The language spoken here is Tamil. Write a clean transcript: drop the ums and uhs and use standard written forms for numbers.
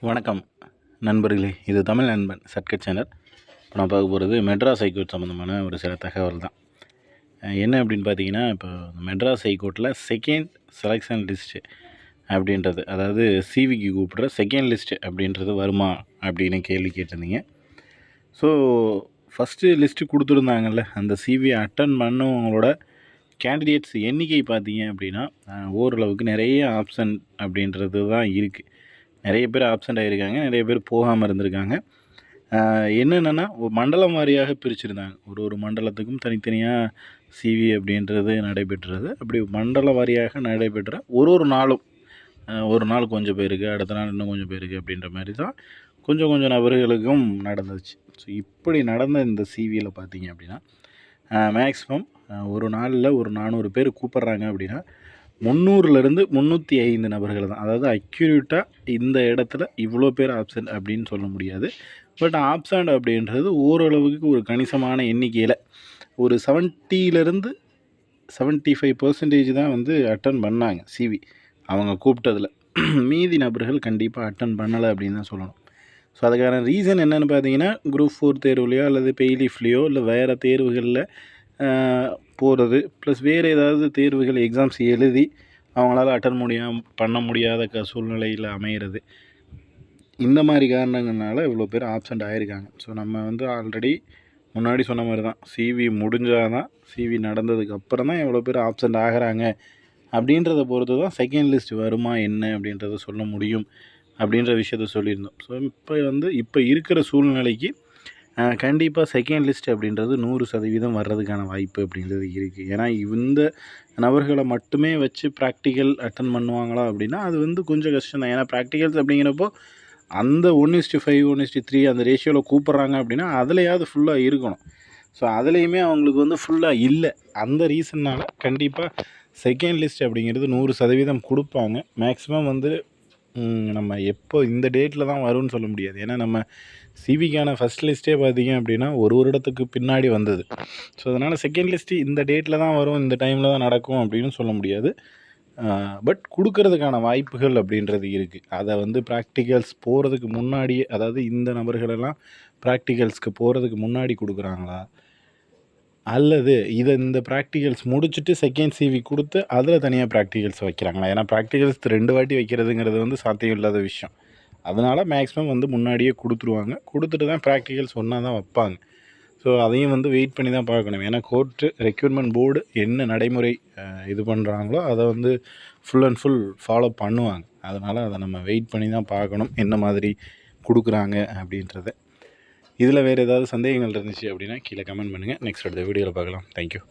வணக்கம் நண்பர்களே, இது தமிழ் நண்பன் சர்க்கட் சேனல். இப்போ நான் பார்க்க போகிறது மெட்ராஸ் ஹைகோர்ட் சம்மந்தமான ஒரு சில தகவல் தான். என்ன அப்படின்னு பார்த்தீங்கன்னா, இப்போ மெட்ராஸ் ஹைகோர்ட்டில் செகண்ட் செலெக்ஷன் லிஸ்ட்டு அப்படின்றது, அதாவது சிவிக்கு கூப்பிட்ற செகண்ட் லிஸ்ட்டு அப்படின்றது வருமா அப்படின்னு கேள்வி கேட்டிருந்தீங்க. ஸோ ஃபஸ்ட்டு லிஸ்ட்டு கொடுத்துருந்தாங்கல்ல, அந்த சிவி அட்டன் பண்ணவங்களோட கேண்டிடேட்ஸ் எண்ணிக்கை பார்த்தீங்க அப்படின்னா ஓரளவுக்கு நிறைய ஆப்ஷன் அப்படின்றது தான் இருக்குது. நிறைய பேர் ஆப்சண்ட் ஆகியிருக்காங்க, நிறைய பேர் போகாமல் இருந்திருக்காங்க. என்னென்னா மண்டலம் வாரியாக பிரிச்சுருந்தாங்க. ஒரு மண்டலத்துக்கும் தனித்தனியாக சிவி அப்படின்றது நடைபெற்றது. அப்படி மண்டல வாரியாக நடைபெற்ற ஒரு நாளும் ஒரு நாள் கொஞ்சம் பேருக்கு, அடுத்த நாள் இன்னும் கொஞ்சம் பேருக்கு அப்படின்ற மாதிரி தான் கொஞ்சம் கொஞ்சம் நபர்களுக்கும் நடந்துச்சு. ஸோ இப்படி நடந்த இந்த சிவியில் பார்த்தீங்க அப்படின்னா மேக்ஸிமம் ஒரு நாளில் ஒரு 400 பேர் கூப்பிட்றாங்க அப்படின்னா 300லேருந்து 305 நபர்கள் தான். அதாவது அக்யூரேட்டாக இந்த இடத்துல இவ்வளோ பேர் ஆப்சண்ட் அப்படின்னு சொல்ல முடியாது. பட் ஆப்சண்ட் அப்படின்றது ஓரளவுக்கு ஒரு கணிசமான எண்ணிக்கையில் ஒரு 70லேருந்து 75% தான் வந்து அட்டன் பண்ணாங்க சிவி அவங்க கூப்பிட்டதில். மீதி நபர்கள் கண்டிப்பாக அட்டன் பண்ணலை அப்படின்னு தான் சொல்லணும். ஸோ அதுக்கான ரீசன் என்னென்னு பார்த்தீங்கன்னா, குரூப் 4 தேர்வுலையோ அல்லது பெய்லீஃப்லேயோ இல்லை வேறு தேர்வுகளில் போகிறது, ப்ளஸ் வேறு ஏதாவது தேர்வுகள் எக்ஸாம்ஸ் எழுதி அவங்களால அட்டன் பண்ண முடியாத சூழ்நிலையில் அமைகிறது. இந்த மாதிரி காரணங்கள்னால இவ்வளோ பேர் ஆப்சண்ட் ஆகிருக்காங்க. ஸோ நம்ம வந்து ஆல்ரெடி முன்னாடி சொன்ன மாதிரி தான், சிவி முடிஞ்சால் தான், சிவி நடந்ததுக்கு அப்புறம் தான் எவ்வளோ பேர் ஆப்சண்ட் ஆகிறாங்க அப்படின்றத பொறுத்து தான் செகண்ட் லிஸ்ட் வருமா என்ன அப்படின்றத சொல்ல முடியும் அப்படின்ற விஷயத்த சொல்லியிருந்தோம். ஸோ இப்போ இருக்கிற சூழ்நிலைக்கு கண்டிப்பாக செகண்ட் லிஸ்ட் அப்படின்றது 100% வர்றதுக்கான வாய்ப்பு அப்படின்றது இருக்குது. ஏன்னா இந்த நபர்களை மட்டுமே வச்சு ப்ராக்டிக்கல் அட்டன் பண்ணுவாங்களா அப்படின்னா அது வந்து கொஞ்சம் கஷ்டம் தான். ஏன்னா ப்ராக்டிக்கல்ஸ் அப்படிங்கிறப்போ அந்த 1:5 1:3 அந்த ரேஷியோவில் கூப்பிட்றாங்க அப்படின்னா அதுலையாவது ஃபுல்லாக இருக்கணும். ஸோ அதுலேயுமே அவங்களுக்கு வந்து ஃபுல்லாக இல்லை. அந்த ரீசன்னால் கண்டிப்பாக செகண்ட் லிஸ்ட் அப்படிங்கிறது 100% கொடுப்பாங்க. மேக்ஸிமம் வந்து நம்ம எப்போ இந்த டேட்டில் தான் வரும்னு சொல்ல முடியாது. ஏன்னா நம்ம சிவிக்கான ஃபஸ்ட் லிஸ்ட்டே பார்த்திங்க அப்படின்னா ஒரு வருடத்துக்கு பின்னாடி வந்தது. ஸோ அதனால் செகண்ட் லிஸ்ட்டு இந்த டேட்டில் தான் வரும், இந்த டைமில் தான் நடக்கும் அப்படின்னு சொல்ல முடியாது. பட் கொடுக்கறதுக்கான வாய்ப்புகள் அப்படின்றது இருக்குது. அதை வந்து ப்ராக்டிகல்ஸ் போகிறதுக்கு முன்னாடியே, அதாவது இந்த நபர்களெல்லாம் ப்ராக்டிகல்ஸ்க்கு போகிறதுக்கு முன்னாடி கொடுக்குறாங்களா, அல்லது இந்த ப்ராக்டிகல்ஸ் முடிச்சுட்டு செகண்ட் சிவி கொடுத்து அதில் தனியாக ப்ராக்டிகல்ஸ் வைக்கிறாங்களா? ஏன்னா ப்ராக்டிகல்ஸ் 2 வாட்டி வைக்கிறதுங்கிறது வந்து சாத்தியம் இல்லாத விஷயம். அதனால் மேக்ஸிமம் வந்து முன்னாடியே கொடுத்துருவாங்க. கொடுத்துட்டு தான் ப்ராக்டிகல்ஸ் ஒன்றா தான் வைப்பாங்க. ஸோ அதையும் வந்து வெயிட் பண்ணி தான் பார்க்கணும். ஏன்னா கோர்ட்டு ரெக்ரூட்மெண்ட் போர்டு என்ன நடைமுறை இது பண்ணுறாங்களோ அதை வந்து ஃபுல் அண்ட் ஃபுல் ஃபாலோ பண்ணுவாங்க. அதனால் அதை நம்ம வெயிட் பண்ணி தான் பார்க்கணும், என்ன மாதிரி கொடுக்குறாங்க அப்படின்றத. இதில் வேறு ஏதாவது சந்தேகங்கள் இருந்துச்சு அப்படின்னா கீழே கமெண்ட் பண்ணுங்கள். நெக்ஸ்ட் அடுத்த வீடியோவில் பார்க்கலாம். தேங்க்யூ.